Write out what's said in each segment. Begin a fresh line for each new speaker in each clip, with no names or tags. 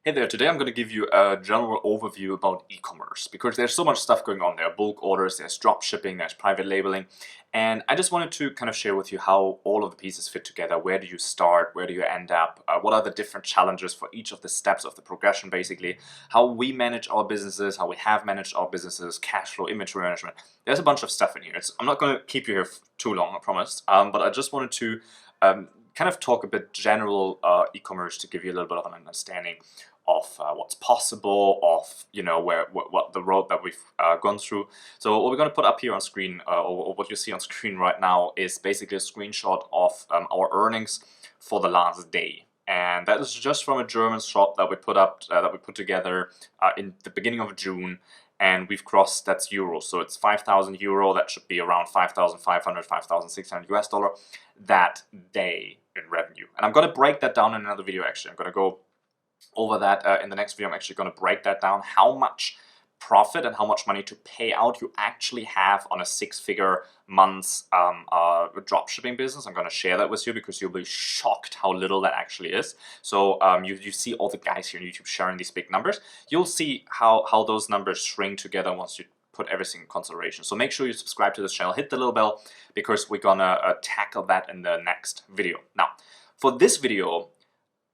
Hey there, today I'm going to give you a general overview about e-commerce because there's so much stuff going on there. Bulk orders, there's drop shipping, there's private labeling, and I just wanted to kind of share with you how all of the pieces fit together. Where do you start? Where do you end up? What are the different challenges for each of the steps of the progression, basically? How we manage our businesses, how we have managed our businesses, cash flow, inventory management. There's a bunch of stuff in here. I'm not going to keep you here too long, I promised, but I just wanted to kind of talk a bit general e-commerce to give you a little bit of an understanding of what's possible, of what the road that we've gone through. So what we're going to put up here on screen, or what you see on screen right now, is basically a screenshot of our earnings for the last day, and that is just from a German shop that we put together in the beginning of June. And we've crossed, that's euro, so it's 5,000 euro. That should be around 5,500, 5,600 US dollar that day in revenue. And I'm going to break that down in another video. Actually, I'm going to go over that in the next video. I'm actually going to break that down, how much profit and how much money to pay out you actually have on a six-figure month's drop shipping business. I'm going to share that with you because you'll be shocked how little that actually is. So you see all the guys here on YouTube sharing these big numbers. You'll see how those numbers shrink together once you put everything in consideration. So make sure you subscribe to this channel, hit the little bell, because we're gonna tackle that in the next video. Now, for this video,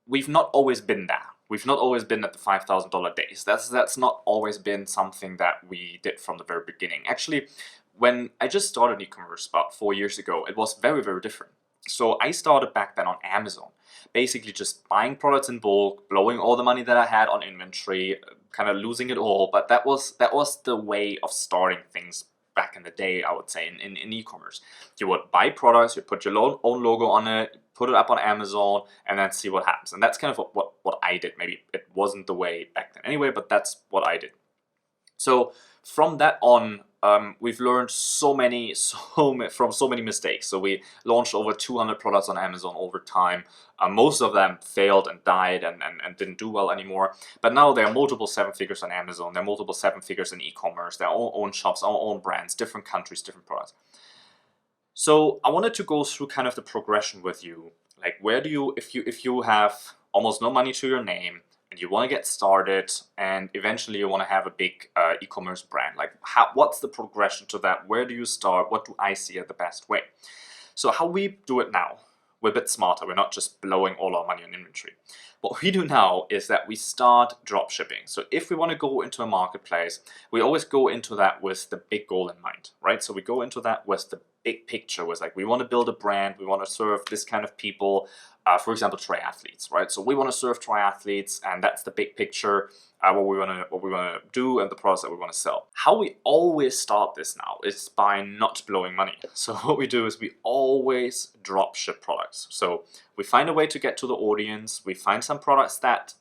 we've not always been there. We've not always been at the $5,000 days. That's not always been something that we did from the very beginning. Actually, when I just started e-commerce about 4 years ago, it was very, very different. So I started back then on Amazon, basically just buying products in bulk, blowing all the money that I had on inventory, kind of losing it all. But that was the way of starting things back in the day, I would say, in e-commerce. You would buy products, you put your own logo on it, put it up on Amazon, and then see what happens. And that's kind of what I did. Maybe it wasn't the way back then anyway, but that's what I did. So from that on, we've learned from so many mistakes. So we launched over 200 products on Amazon over time. Most of them failed and died and didn't do well anymore. But now there are multiple seven figures on Amazon. There are multiple seven figures in e-commerce. There are our own shops, our own brands, different countries, different products. So I wanted to go through kind of the progression with you. Like, where do you, if you have almost no money to your name, and you want to get started, and eventually you want to have a big e-commerce brand, like what's the progression to that? Where do you start? What do I see as the best way? So how we do it now, we're a bit smarter. We're not just blowing all our money on inventory. What we do now is that we start drop shipping. So if we want to go into a marketplace, we always go into that with the big goal in mind, right? So we go into that with the big picture, was like, we want to build a brand, we want to serve this kind of people, for example, triathletes, right? So we want to serve triathletes, and that's the big picture, what we want to do, and the products that we want to sell. How we always start this now is by not blowing money. So what we do is we always drop ship products. So we find a way to get to the audience. We find some products that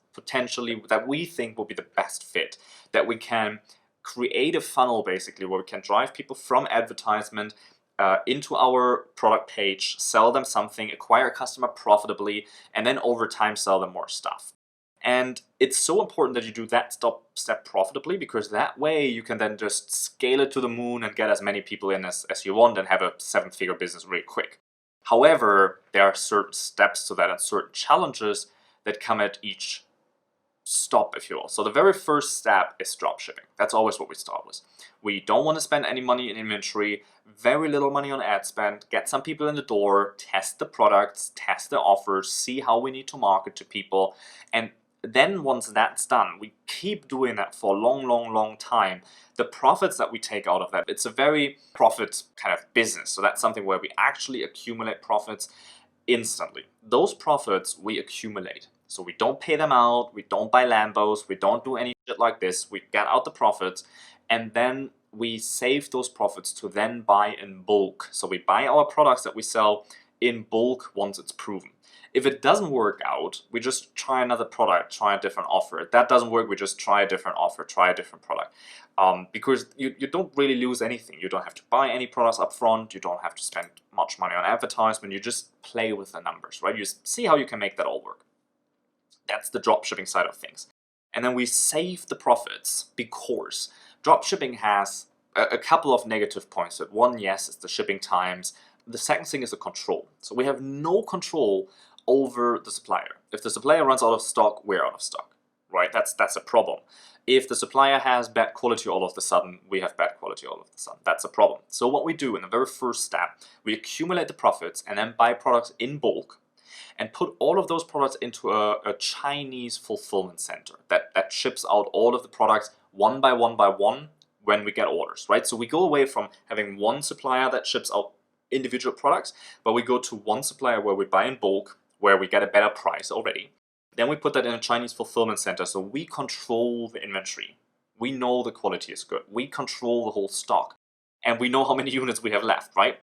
we think will be the best fit, that we can create a funnel basically where we can drive people from advertisement into our product page, sell them something, acquire a customer profitably, and then over time sell them more stuff. And it's so important that you do that step profitably, because that way you can then just scale it to the moon and get as many people in as you want and have a seven-figure business really quick. However, there are certain steps to that and certain challenges that come at each stop, if you will. So the very first step is drop shipping. That's always what we start with. We don't want to spend any money in inventory, very little money on ad spend, get some people in the door, test the products, test the offers, see how we need to market to people. And then once that's done, we keep doing that for a long time. The profits that we take out of that, it's a very profit kind of business. So that's something where we actually accumulate profits instantly. Those profits we accumulate. So we don't pay them out, we don't buy Lambos, we don't do any shit like this. We get out the profits, and then we save those profits to then buy in bulk. So we buy our products that we sell in bulk once it's proven. If it doesn't work out, we just try another product, try a different offer. If that doesn't work, we just try a different offer, try a different product. Because you don't really lose anything. You don't have to buy any products up front. You don't have to spend much money on advertisement. You just play with the numbers, right? You see how you can make that all work. That's the dropshipping side of things. And then we save the profits, because dropshipping has a couple of negative points. One, yes, it's the shipping times. The second thing is the control. So we have no control over the supplier. If the supplier runs out of stock, we're out of stock. right? That's a problem. If the supplier has bad quality all of a sudden, we have bad quality all of a sudden. That's a problem. So what we do in the very first step, we accumulate the profits and then buy products in bulk and put all of those products into a Chinese fulfillment center that ships out all of the products one by one when we get orders, right? So we go away from having one supplier that ships out individual products, but we go to one supplier where we buy in bulk, where we get a better price already. Then we put that in a Chinese fulfillment center, so we control the inventory. We know the quality is good. We control the whole stock. And we know how many units we have left, right?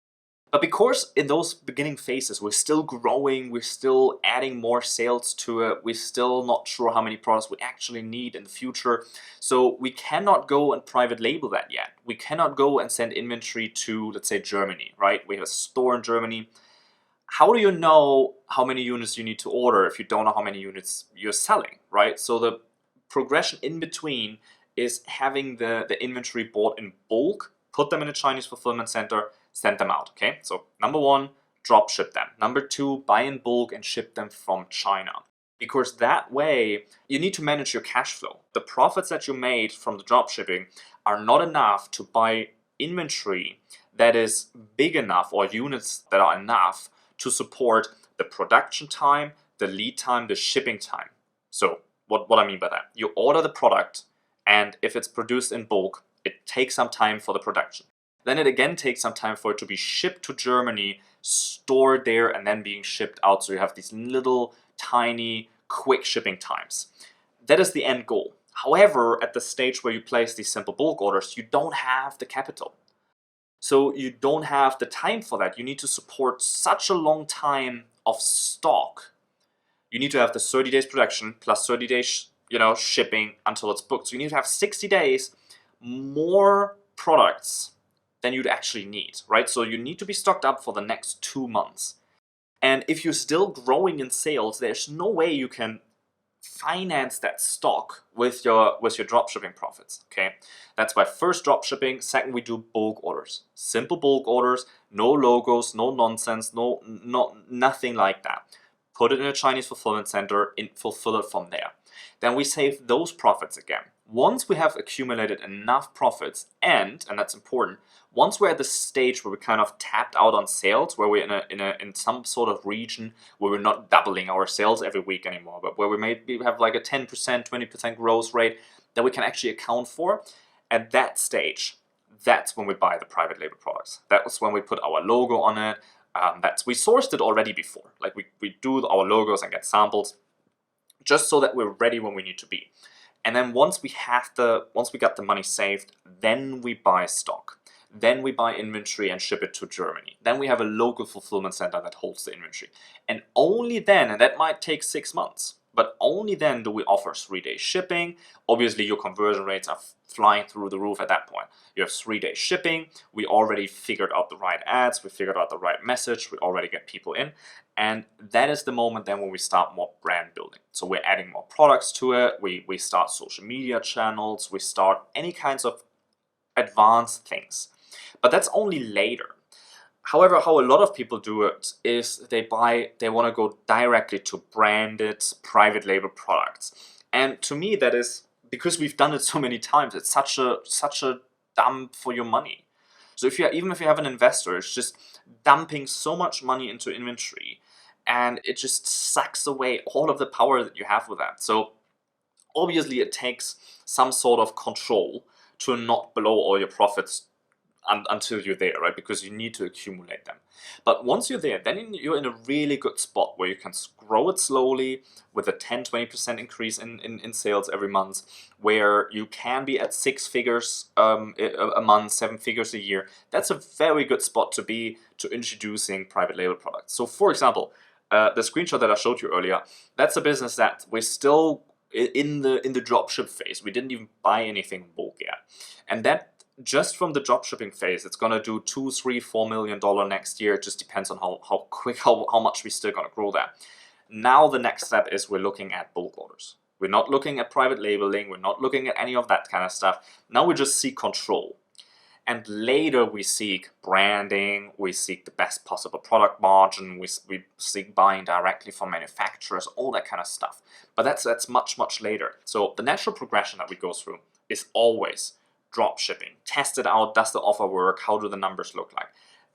But because in those beginning phases, we're still growing, we're still adding more sales to it, we're still not sure how many products we actually need in the future. So we cannot go and private label that yet. We cannot go and send inventory to, let's say, Germany, right? We have a store in Germany. How do you know how many units you need to order if you don't know how many units you're selling, right? So the progression in between is having the inventory bought in bulk, put them in a Chinese fulfillment center, send them out, okay? So number one, drop ship them. Number two, buy in bulk and ship them from China. Because that way, you need to manage your cash flow. The profits that you made from the drop shipping are not enough to buy inventory that is big enough, or units that are enough to support the production time, the lead time, the shipping time. So what I mean by that, you order the product, and if it's produced in bulk, it takes some time for the production. Then it again takes some time for it to be shipped to Germany, stored there, and then being shipped out. So you have these little tiny quick shipping times. That is the end goal. However, at the stage where you place these simple bulk orders, you don't have the capital. So you don't have the time for that. You need to support such a long time of stock. You need to have the 30 days production plus 30 days shipping until it's booked. So you need to have 60 days more products than you'd actually need, right? So you need to be stocked up for the next 2 months. And if you're still growing in sales, there's no way you can finance that stock with your dropshipping profits, okay? That's why first dropshipping, second we do bulk orders. Simple bulk orders, no logos, no nonsense, nothing like that. Put it in a Chinese fulfillment center and fulfill it from there. Then we save those profits again. Once we have accumulated enough profits, and that's important, once we're at the stage where we kind of tapped out on sales, where we're in some sort of region where we're not doubling our sales every week anymore, but where we maybe have like a 10%, 20% growth rate that we can actually account for, at that stage, that's when we buy the private label products. That was when we put our logo on it. We sourced it already before. Like we do our logos and get samples, just so that we're ready when we need to be. And then once we got the money saved, then we buy stock. Then we buy inventory and ship it to Germany. Then we have a local fulfillment center that holds the inventory. And only then, and that might take 6 months, but only then do we offer 3-day shipping. Obviously, your conversion rates are flying through the roof at that point. You have 3-day shipping. We already figured out the right ads. We figured out the right message. We already get people in. And that is the moment then when we start more brand building. So we're adding more products to it. We start social media channels. We start any kinds of advanced things. But that's only later. However, how a lot of people do it is they want to go directly to branded private label products. And to me, that is because we've done it so many times. It's such a dump for your money. So even if you have an investor, it's just dumping so much money into inventory, and it just sucks away all of the power that you have with that. So obviously, it takes some sort of control to not blow all your profits until you're there, right? Because you need to accumulate them. But once you're there, then you're in a really good spot where you can grow it slowly with a 10-20% increase in sales every month, where you can be at 6 figures a month, 7 figures a year. That's a very good spot to be to introducing private label products. So for example, the screenshot that I showed you earlier, that's a business that we're still in the dropship phase. We didn't even buy anything in bulk yet. And that just from the dropshipping phase, it's gonna do $2, $3, $4 million next year. It just depends on how quick, how much we're still gonna grow that. Now the next step is we're looking at bulk orders. We're not looking at private labeling. We're not looking at any of that kind of stuff. Now we just see control. and later we seek branding, we seek the best possible product margin, we seek buying directly from manufacturers, all that kind of stuff. But that's much later. So the natural progression that we go through is always drop shipping. Test it out. Does the offer work? How do the numbers look like?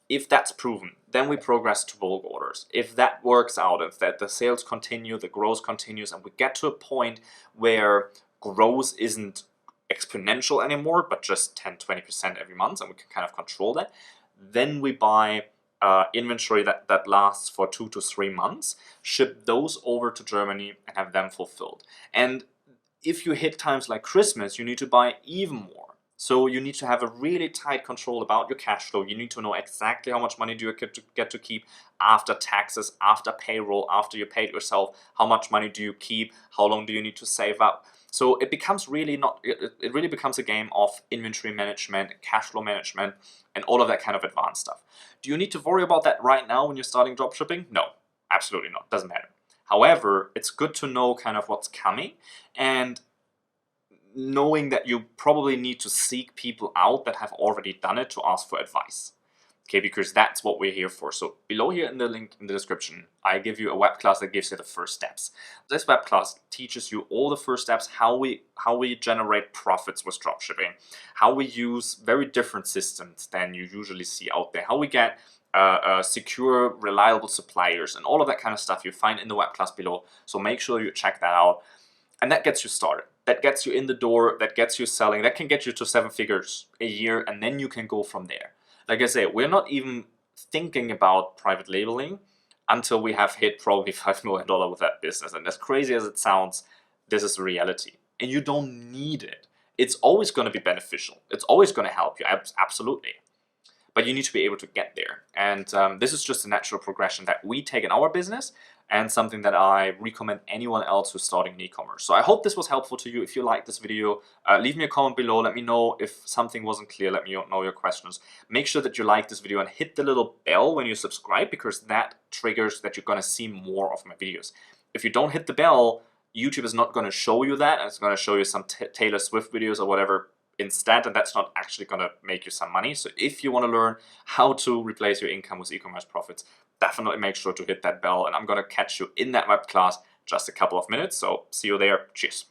If that's proven, then we progress to bulk orders. If that works out, if that the sales continue, the growth continues, and we get to a point where growth isn't exponential anymore, but just 10-20% every month, and we can kind of control that, then we buy inventory that lasts for 2 to 3 months, ship those over to Germany, and have them fulfilled. And if you hit times like Christmas, you need to buy even more. So you need to have a really tight control about your cash flow. You need to know exactly how much money do you get to keep after taxes, after payroll, after you paid yourself. How much money do you keep? How long do you need to save up? So it becomes really it really becomes a game of inventory management, cash flow management, and all of that kind of advanced stuff. Do you need to worry about that right now when you're starting dropshipping? No, absolutely not. Doesn't matter. However, it's good to know kind of what's coming, and knowing that you probably need to seek people out that have already done it to ask for advice. Okay, because that's what we're here for. So below here in the link in the description, I give you a web class that gives you the first steps. This web class teaches you all the first steps, how we generate profits with dropshipping, how we use very different systems than you usually see out there, how we get secure, reliable suppliers, and all of that kind of stuff you find in the web class below. So make sure you check that out. And that gets you started. That gets you in the door, that gets you selling, that can get you to 7 figures a year, and then you can go from there. Like I say, we're not even thinking about private labeling until we have hit probably $5 million with that business. And as crazy as it sounds, this is the reality. And you don't need it. It's always going to be beneficial. It's always going to help you, absolutely. But you need to be able to get there. And this is just a natural progression that we take in our business, and something that I recommend anyone else who's starting in e-commerce. So I hope this was helpful to you. If you like this video, leave me a comment below. Let me know if something wasn't clear. Let me know your questions. Make sure that you like this video and hit the little bell when you subscribe, because that triggers that you're going to see more of my videos. If you don't hit the bell, YouTube is not going to show you that. It's going to show you some Taylor Swift videos or whatever instead, and that's not actually going to make you some money. So if you want to learn how to replace your income with e-commerce profits, definitely make sure to hit that bell, and I'm going to catch you in that web class just a couple of minutes. So see you there. Cheers.